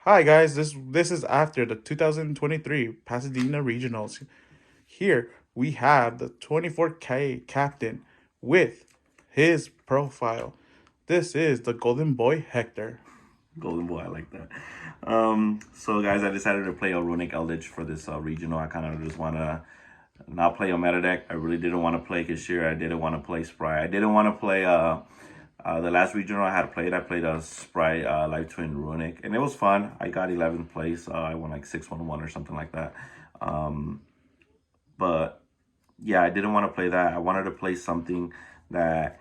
Hi guys, this is after the 2023 Pasadena Regionals. Here we have the 24K captain with his profile. This is the Golden Boy Hector. Golden Boy, I like that. So guys, I decided to play a Runic Eldlich for this regional. I kind of just want to not play a meta deck. I really didn't want to play Kashir. I didn't want to play Spry. I didn't want to play the last regional I had played. I played a Spry Live Twin Runic, and it was fun. I got 11th place. I won like 6-1-1 or something like that. But yeah, I didn't want to play that. I wanted to play something that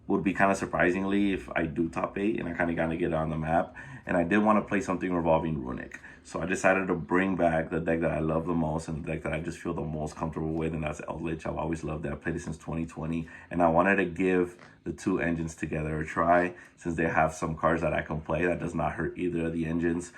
would be kind of surprisingly if I do top 8 and I kind of get on the map. And I did want to play something revolving Runic. So I decided to bring back the deck that I love the most and the deck that I just feel the most comfortable with, and that's Eldlich. I've always loved that. I played it since 2020. And I wanted to give the two engines together a try since they have some cards that I can play that does not hurt either of the engines.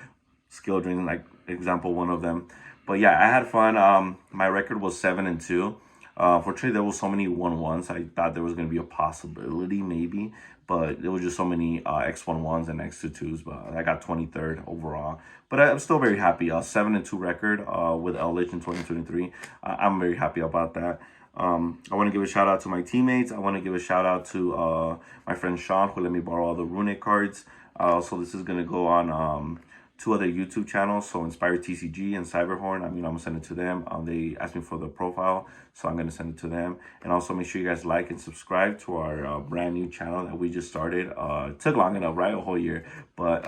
Skill Drain, like example, one of them. But yeah, I had fun. My record was 7-2. Fortunately, there was so many 1-1s. I thought there was going to be a possibility, maybe, but there was just so many X1-1s and X2-2s. But I got 23rd overall. But I'm still very happy. 7-2 record with Eldlich in 2023. I'm very happy about that. I want to give a shout out to my teammates. I want to give a shout out to my friend Sean, who let me borrow all the Runic cards. So this is going to go on two other YouTube channels, so Inspired TCG and Cyberhorn. I'm gonna send it to them. They asked me for the profile, so I'm gonna send it to them. And also make sure you guys like and subscribe to our brand new channel that we just started. It took long enough, right? A whole year, but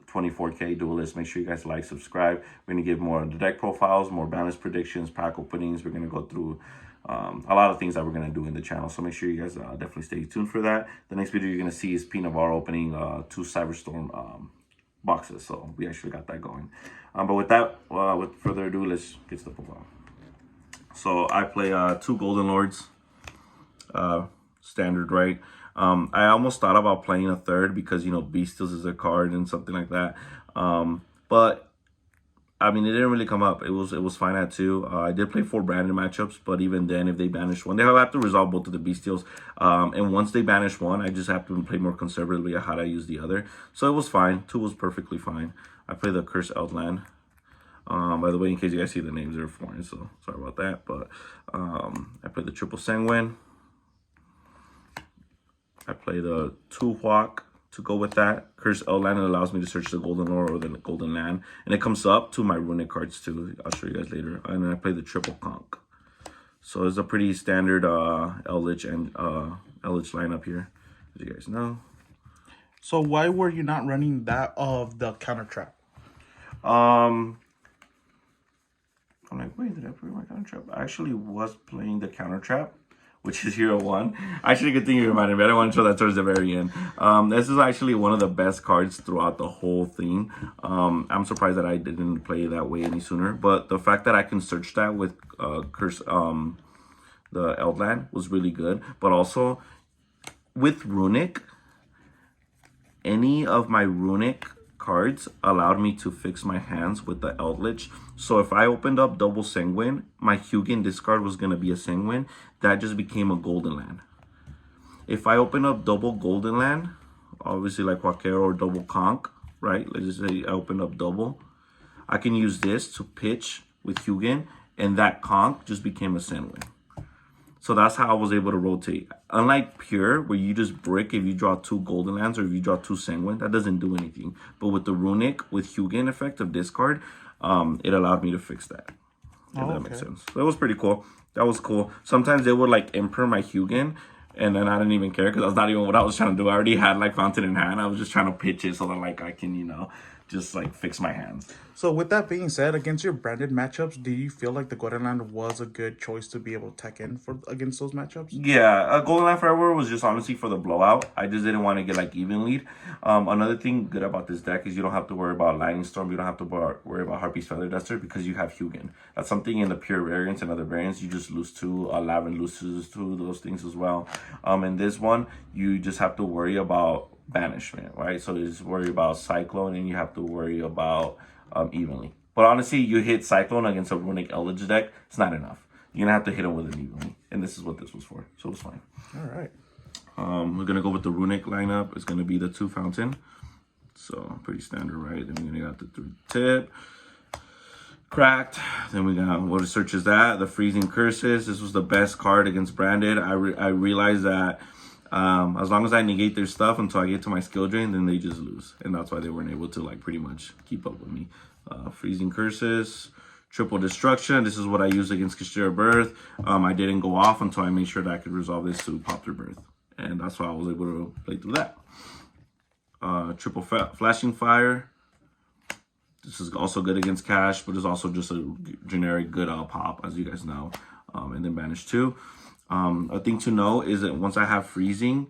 24K duelists. Make sure you guys like, subscribe. We're gonna give more of the deck profiles, more balance predictions, pack openings. We're gonna go through a lot of things that we're going to do in the channel. So make sure you guys definitely stay tuned for that. The next video you're going to see is P. Navarro opening 2 Cyberstorm boxes. So we actually got that going. But with that, with further ado, let's get to the profile. So I play 2 Golden Lords, standard, right? I almost thought about playing a third because, you know, Bestials is a card and something like that. But I mean, it didn't really come up. It was fine at 2. I did play 4 branded matchups, but even then, if they banish one, they have to resolve both of the Bestials. And once they banish one, I just have to play more conservatively on how to use the other. So it was fine. 2 was perfectly fine. I played the Cursed Outland. By the way, in case you guys see the names, they're foreign, so sorry about that. But I played the Triple Sanguine. I play the 2 Hawk to go with that. Curse Outland allows me to search the Golden Lore or the Golden Land. And it comes up to my Runic cards too. I'll show you guys later. And then I play the Triple Conch. So it's a pretty standard Eldlich and Eldlich lineup here, as you guys know. So why were you not running that of the counter trap? I'm like, wait, did I play my counter trap? I actually was playing the counter trap, which is Hero 1. Actually, good thing you reminded me. I don't want to show that towards the very end. This is actually one of the best cards throughout the whole thing. I'm surprised that I didn't play it that way any sooner. But the fact that I can search that with Curse, the Eldland was really good. But also, with Runic, any of my Runic cards allowed me to fix my hands with the Eldlich. So if I opened up double Sanguine, my Hugin discard was going to be a Sanguine. That just became a Golden Land. If I open up double Golden Land, obviously like Quaquero or double Conch, right? Let's just say I open up double. I can use this to pitch with Hugin, and that Conch just became a Sanguine. So that's how I was able to rotate. Unlike Pure, where you just brick if you draw 2 Golden Lands or if you draw 2 Sanguine, that doesn't do anything. But with the Runic, with Hugin effect of discard, it allowed me to fix that. If that makes sense. So it was pretty cool. That was cool. Sometimes they would like imper my Hugin, and then I didn't even care because that's not even what I was trying to do. I already had like Fountain in hand. I was just trying to pitch it so that like I can, you know, just like fix my hands. So with that being said, against your branded matchups, do you feel like the Golden Land was a good choice to be able to tech in for against those matchups? Yeah, Golden Land Forever was just honestly for the blowout. I just didn't want to get like even lead. Another thing good about this deck is you don't have to worry about Lightning Storm. You don't have to worry about Harpy's Feather Duster because you have Hugin. That's something in the pure variants and other variants you just lose to. Lavin loses to those things as well. In this one, you just have to worry about banishment, right? So you just worry about Cyclone and you have to worry about evenly. But honestly, you hit Cyclone against a Runic Eldlich deck, it's not enough. You're gonna have to hit him with an evenly, and this is what this was for, so it's fine. All right. We're gonna go with the Runic lineup. It's gonna be the 2 Fountain. So pretty standard, right? Then we're gonna got the 3 tip. Cracked. Then we got, what search is that? The Freezing Curses. This was the best card against Branded. I realized that as long as I negate their stuff until I get to my skill drain, then they just lose. And that's why they weren't able to like pretty much keep up with me. Freezing Curses. Triple Destruction. This is what I used against Kashira Birth. I didn't go off until I made sure that I could resolve this to pop their Birth. And that's why I was able to play through that. Triple Flashing Fire. This is also good against Cash, but it's also just a generic good pop, as you guys know. And then Banish 2. A thing to know is that once I have Freezing,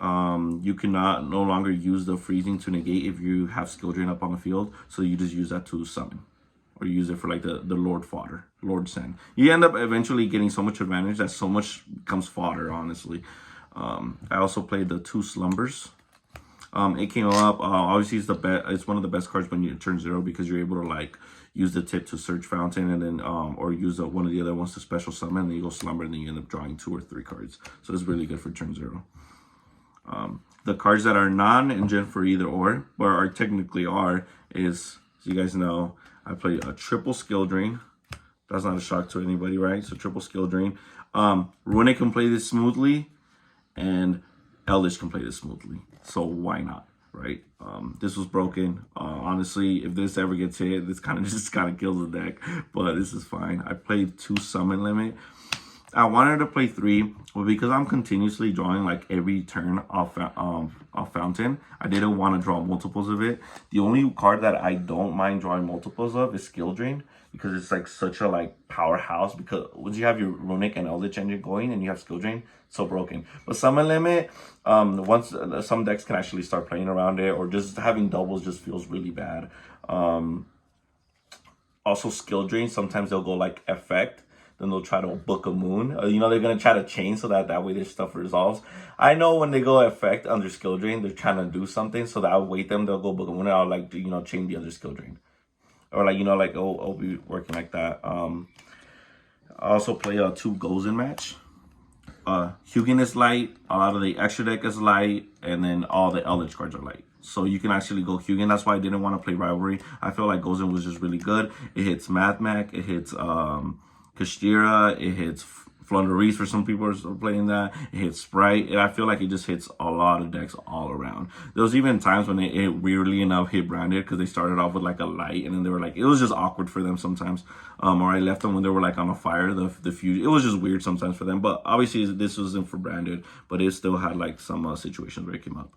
you cannot no longer use the Freezing to negate if you have Skill Drain up on the field. So you just use that to summon. Or use it for like the Lord Fodder, Lord Send. You end up eventually getting so much advantage that so much becomes fodder, honestly. I also played the 2 Slumbers. It came up. Obviously, it's one of the best cards when you turn 0 because you're able to like use the tip to search Fountain and then or use one of the other ones to special summon. And then you go Slumber and then you end up drawing 2 or 3 cards. So it's really good for turn 0. The cards that are non-engine for either or, but are technically is, as you guys know, I play a triple Skill Drain. That's not a shock to anybody, right? So triple Skill Drain. Runick can play this smoothly, and Eldlich can play this smoothly. So why not, right? This was broken. Honestly, if this ever gets hit, this kind of kills the deck. But this is fine. I played 2 Summon Limit. I wanted to play 3, but because I'm continuously drawing like every turn off Fountain, I didn't want to draw multiples of it. The only card that I don't mind drawing multiples of is Skill Drain, because it's like such a like powerhouse. Because once you have your Runic and Eldlich engine going and you have Skill Drain, it's so broken. But Summon Limit, once some decks can actually start playing around it, or just having doubles just feels really bad. Also Skill Drain, sometimes they'll go like Effect. Then they'll try to book a moon. They're going to try to chain so that way their stuff resolves. I know when they go Effect under Skill Drain, they're trying to do something. So that I'll wait them. They'll go book a moon. And I'll like, chain the other Skill Drain. Or like, I'll be working like that. I also play a 2 Gozen match. Hugin is light. A lot of the extra deck is light. And then all the Eldritch cards are light. So you can actually go Hugin. That's why I didn't want to play Rivalry. I feel like Gozen was just really good. It hits Mathmac. It hits Kashira, it hits Flundereese for some people are playing that. It hits Sprite. And I feel like it just hits a lot of decks all around. There was even times when it weirdly enough hit Branded because they started off with like a light and then they were like, it was just awkward for them sometimes. Or I left them when they were like on a fire, the fusion. It was just weird sometimes for them. But obviously this wasn't for Branded, but it still had like some situations where it came up.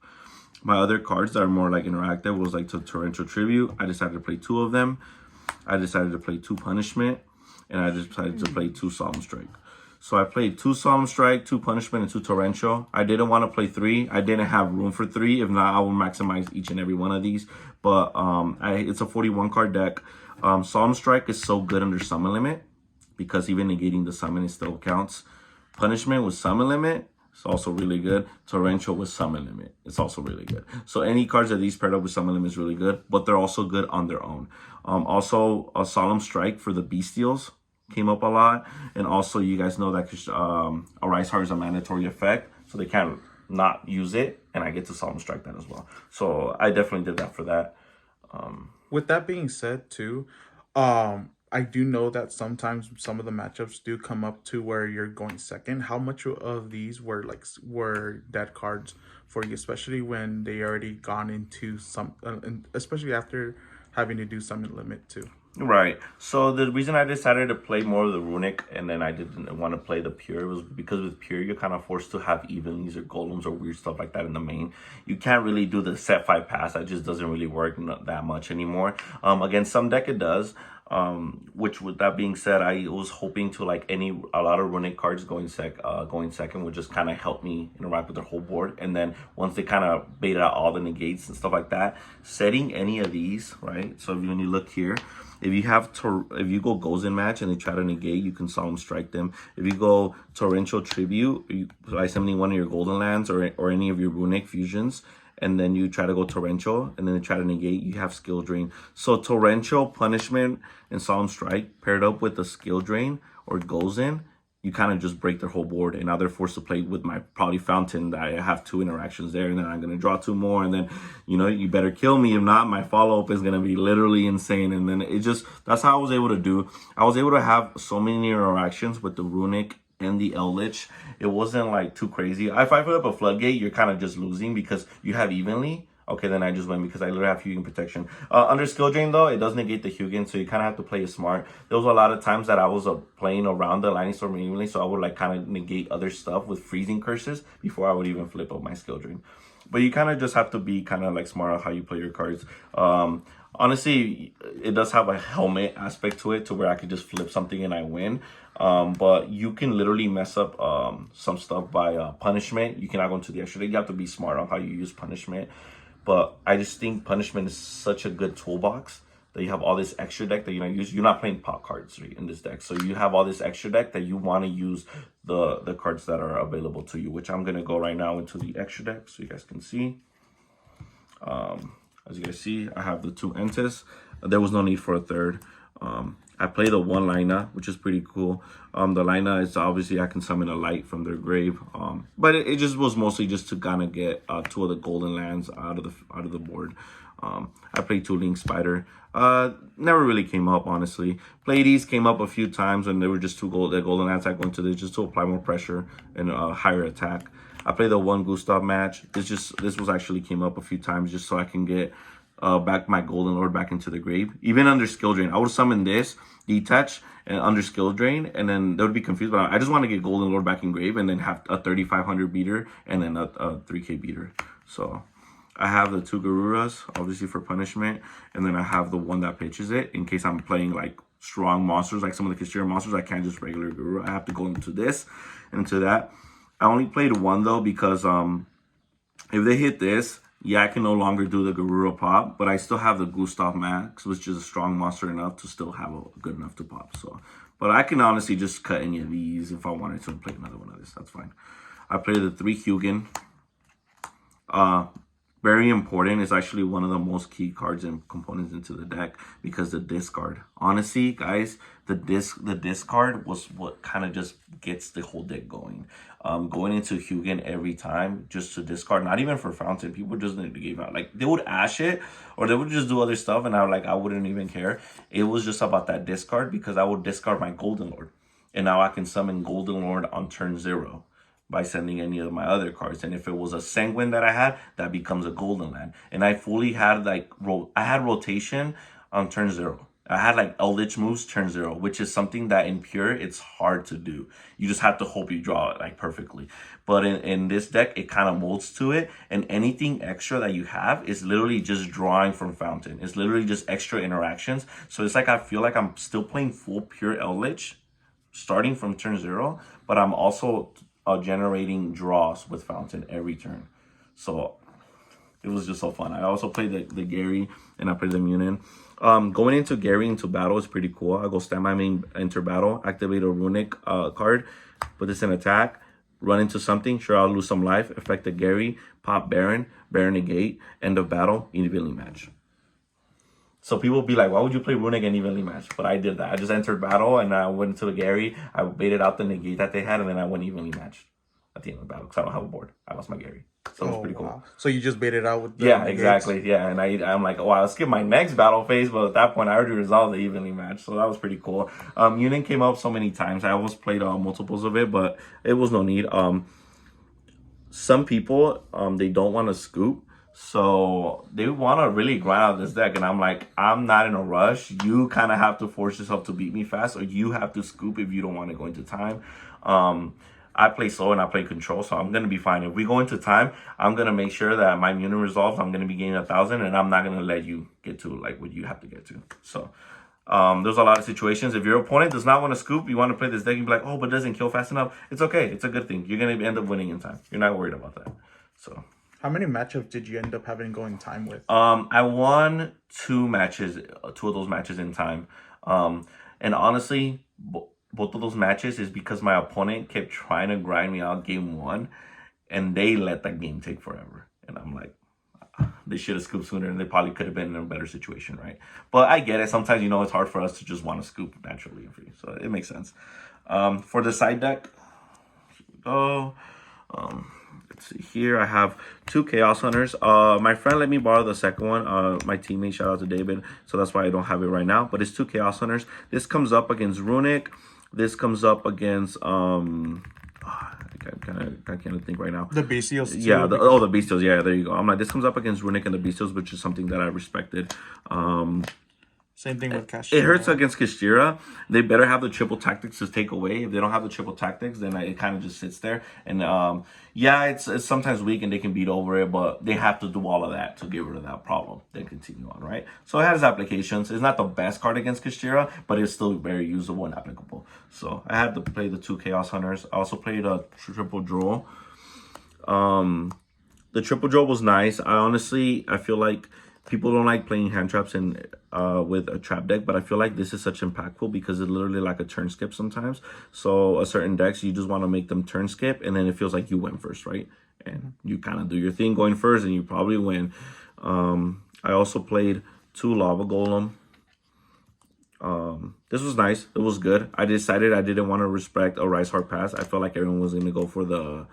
My other cards that are more like interactive was like Torrential Tribute. I decided to play 2 of them. I decided to play 2 Punishment. And I just decided to play 2 Solemn Strike. So I played 2 Solemn Strike, 2 Punishment, and 2 Torrential. I didn't want to play 3. I didn't have room for 3. If not, I will maximize each and every one of these. But it's a 41 card deck. Solemn Strike is so good under Summon Limit because even negating the summon, it still counts. Punishment with Summon Limit, it's also really good. Torrential with Summon Limit, it's also really good. So any cards of these paired up with Summon Limit is really good, but they're also good on their own. Also, a Solemn Strike for the Bestials came up a lot. And also, you guys know that a Rise Heart is a mandatory effect, so they can't not use it, and I get to Solemn Strike that as well. So I definitely did that for that. With that being said, too, I do know that sometimes some of the matchups do come up to where you're going second. How much of these were dead cards for you, especially when they already gone into some, especially after having to do Summon Limit too? Right. So the reason I decided to play more of the Runic and then I didn't want to play the Pure was because with Pure, you're kind of forced to have Evenlings or Golems or weird stuff like that in the main. You can't really do the set 5 pass. That just doesn't really work that much anymore. Against some deck it does. Which with that being said, I was hoping to like a lot of Runic cards going second would just kind of help me interact with their whole board. And then once they kind of bait out all the negates and stuff like that, setting any of these, right? So when you look here, if you go Gozen match and they try to negate, you can Solemn Strike them. If you go Torrential Tribute by summoning one of your Golden Lands or any of your Runic fusions, and then you try to go Torrential, and then they try to negate, you have Skill Drain. So Torrential, Punishment, and Solemn Strike paired up with the Skill Drain or Gozen you kind of just break their whole board, and now they're forced to play with my probably fountain that I have 2 interactions there, and then I'm gonna draw 2 more, and then you better kill me. If not, my follow-up is gonna be literally insane. And then it just, that's how I was able to do. I was able to have so many interactions with the Runic and the Eldlich. It wasn't like too crazy. If I put up a floodgate, you're kind of just losing because you have evenly. Okay, then I just win because I literally have Hugin protection. Under skill drain though, it does negate the Hugin, so you kind of have to play it smart. There was a lot of times that I was playing around the lightning storm evenly, so I would like kind of negate other stuff with freezing curses before I would even flip up my skill drain. But you kind of just have to be kind of like smart on how you play your cards. Honestly, it does have a helmet aspect to it, to where I could just flip something and I win. But you can literally mess up some stuff by punishment. You cannot go into the extra deck. You have to be smart on how you use punishment. But I just think punishment is such a good toolbox that you have all this extra deck that you're not playing pop cards in this deck. So you have all this extra deck that you want to use the cards that are available to you, which I'm going to go right now into the extra deck so you guys can see. As you guys see, I have the 2 Entes. There was no need for a third. I play the 1 Lina, which is pretty cool. The Lina is obviously I can summon a light from their grave. But it just was mostly just to kind of get 2 of the golden lands out of the board. I played 2 Link Spider. Never really came up, honestly. Pleiades came up a few times when they were just 2 golden lands I go into this just to apply more pressure and higher attack. I played the 1 Gustav match. This was actually came up a few times just so I can get back my Golden Lord back into the grave. Even under skill drain, I would summon this, detach, and under skill drain, and then they would be confused. But I just want to get Golden Lord back in grave and then have a 3,500 beater and then a 3K beater. So I have the 2 Garuras, obviously for punishment, and then I have the 1 that pitches it in case I'm playing like strong monsters, like some of the Kashira monsters. I can't just regular Garura. I have to go into this and into that. I only played 1 though because if they hit this, yeah, I can no longer do the Garura pop, but I still have the Gustav Max, which is a strong monster enough to still have a good enough to pop. So, but I can honestly just cut any of these if I wanted to and play another one of this. That's fine. I play the 3 Hugin. Very important. It's actually one of the most key cards and components into the deck because the discard. Honestly, guys, the discard was what kind of just gets the whole deck going. Going into Hugin every time just to discard, not even for fountain. People just need to give out. Like they would ash it or they would just do other stuff, and I wouldn't even care. It was just about that discard because I would discard my Golden Lord, and now I can summon Golden Lord on turn 0. By sending any of my other cards. And if it was a Sanguine that I had, that becomes a golden land. And I fully had I had rotation on turn 0. I had like Eldlich moves turn 0, which is something that in pure, it's hard to do. You just have to hope you draw it like perfectly. But in this deck, it kind of molds to it. And anything extra that you have is literally just drawing from fountain. It's literally just extra interactions. So it's like I feel like I'm still playing full pure Eldlich starting from turn 0, but I'm also generating draws with fountain every turn. So it was just so fun. I also played the Gary and I played the Munin. Going into Gary into battle is pretty cool. I go stand my main, enter battle, activate a Runic card, put this in attack, run into something, sure I'll lose some life, affect the Gary, pop Baron, Baron negate, end of battle, evenly match. So people be like, why would you play Runic and evenly match? But I did that. I just entered battle and I went into the Gary. I baited out the negate that they had, and then I went evenly matched at the end of the battle because I don't have a board. I lost my Gary. So it was pretty cool. So you just baited out with the negates? Exactly. Yeah, and I'm like, oh, I'll skip my next battle phase, but at that point I already resolved the evenly match. So that was pretty cool. Union came up so many times. I almost played multiples of it, but it was no need. Some people, they don't want to scoop. So they want to really grind out this deck. And I'm like, I'm not in a rush. You kind of have to force yourself to beat me fast, or you have to scoop if you don't want to go into time. I play slow and I play control, so I'm going to be fine. If we go into time, I'm going to make sure that my Munin resolves. I'm going to be gaining 1,000, and I'm not going to let you get to like what you have to get to. So there's a lot of situations. If your opponent does not want to scoop, you want to play this deck, and be like, oh, but it doesn't kill fast enough. It's okay. It's a good thing. You're going to end up winning in time. You're not worried about that. So how many matchups did you end up having going time with? I won 2 matches, 2 of those matches in time. And honestly, both of those matches is because my opponent kept trying to grind me out game 1, and they let that game take forever. And I'm like, they should have scooped sooner, and they probably could have been in a better situation, right? But I get it. Sometimes, it's hard for us to just want to scoop naturally and free. So it makes sense. For the side deck, oh, let's see here. I have 2 Chaos Hunters. My friend let me borrow the second one. My teammate, shout out to David. So that's why I don't have it right now. But it's 2 Chaos Hunters. This comes up against Runic. This comes up against I can't think right now. The bestials. Yeah, the bestials. Yeah, there you go. I'm like, this comes up against Runic and the bestials, which is something that I respected. Same thing with Kashira. It hurts against Kashira. They better have the triple tactics to take away. If they don't have the triple tactics, then it kind of just sits there. And yeah, it's sometimes weak and they can beat over it, but they have to do all of that to get rid of that problem. Then continue on, right? So it has applications. It's not the best card against Kashira, but it's still very usable and applicable. So I had to play the 2 Chaos Hunters. I also played a triple draw. The triple draw was nice. I feel like people don't like playing hand traps with a trap deck, but I feel like this is such impactful because it's literally like a turn skip sometimes. So a certain decks, you just want to make them turn skip, and then it feels like you win first, right? And you kind of do your thing going first, and you probably win. I also played 2 Lava Golem. This was nice. It was good. I decided I didn't want to respect a Rise Hard Pass. I felt like everyone was going to go for the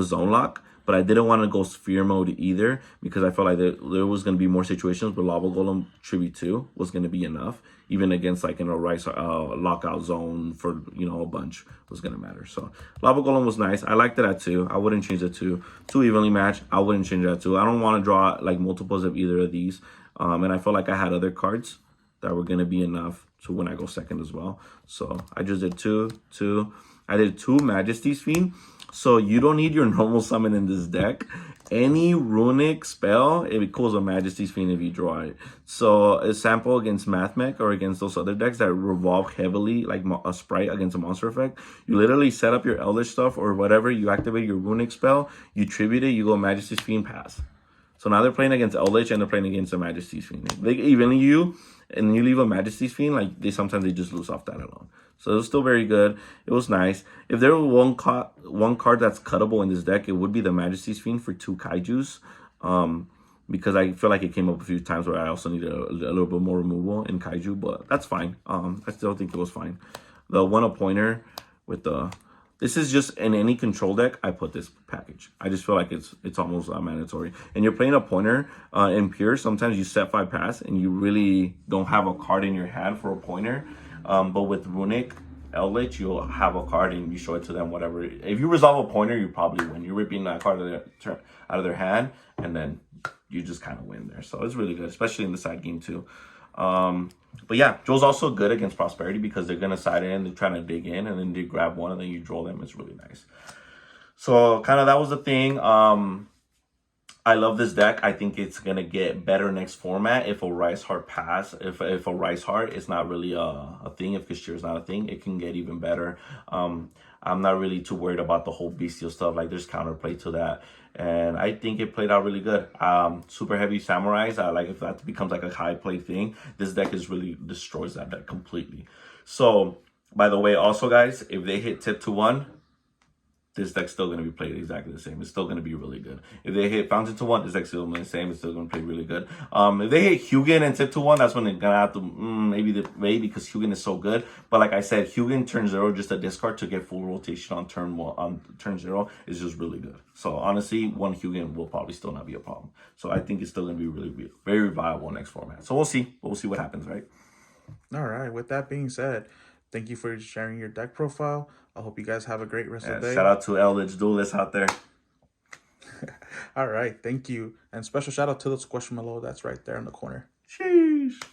zone lock, but I didn't want to go sphere mode either because I felt like there was going to be more situations where Lava Golem Tribute 2 was going to be enough, even against like in a Rise lockout zone for, a bunch was going to matter. So Lava Golem was nice. I liked it at 2. I wouldn't change it to 2 evenly matched. I wouldn't change it at 2. I don't want to draw like multiples of either of these. And I felt like I had other cards that were going to be enough to when I go second as well. So I just did 2. I did 2 Majesty's Fiend. So you don't need your normal summon in this deck. Any Runic spell, it equals a Majesty's Fiend if you draw it. So a sample against Mathmech or against those other decks that revolve heavily, like a Sprite against a monster effect, you literally set up your Eldlich stuff or whatever, you activate your Runic spell, you tribute it, you go Majesty's Fiend, pass. So now they're playing against Eldlich and they're playing against a Majesty's Fiend. They even you and you leave a Majesty's Fiend, like sometimes they just lose off that alone. So it was still very good. It was nice. If there was one card that's cuttable in this deck, it would be the Majesty's Fiend for 2 Kaijus. Because I feel like it came up a few times where I also needed a little bit more removal in Kaiju, but that's fine. I still think it was fine. The one pointer with the... This is just in any control deck, I put this package. I just feel like it's almost mandatory. And you're playing a pointer in Pure, sometimes you set 5 pass and you really don't have a card in your hand for a pointer. But with Runic, Eldlich, you'll have a card and you show it to them, whatever. If you resolve a pointer, you probably win. You're ripping that card out of their hand, and then you just kind of win there. So it's really good, especially in the side game too. But yeah, Joe's also good against Prosperity because they're going to side in, they're trying to dig in, and then they grab one, and then you draw them. It's really nice. So kind of that was the thing. I love this deck. I think it's going to get better next format if a Rise Heart pass. If a Rise Heart is not really a thing, if Kashir is not a thing, it can get even better. I'm not really too worried about the whole bestial stuff. Like, there's counterplay to that. And I think it played out really good. Super heavy samurais. Like, if that becomes like a high play thing, this deck is really destroys that deck completely. So, by the way, also guys, if they hit tip to 1, this deck's still going to be played exactly the same. It's still going to be really good. If they hit Fountain to 1, this deck's still going to be the same. It's still going to play really good. If they hit Hugin and tip to 1, that's when they're going to have to maybe because Hugin is so good. But like I said, Hugin turn 0, just a discard to get full rotation on turn 0 is just really good. So honestly, 1 Hugin will probably still not be a problem. So I think it's still going to be really, very viable next format. So we'll see. We'll see what happens, right? All right. With that being said, thank you for sharing your deck profile. I hope you guys have a great rest of the day. Shout out to Eldlich Duelist out there. All right. Thank you. And special shout out to the Squishmallow that's right there in the corner. Sheesh.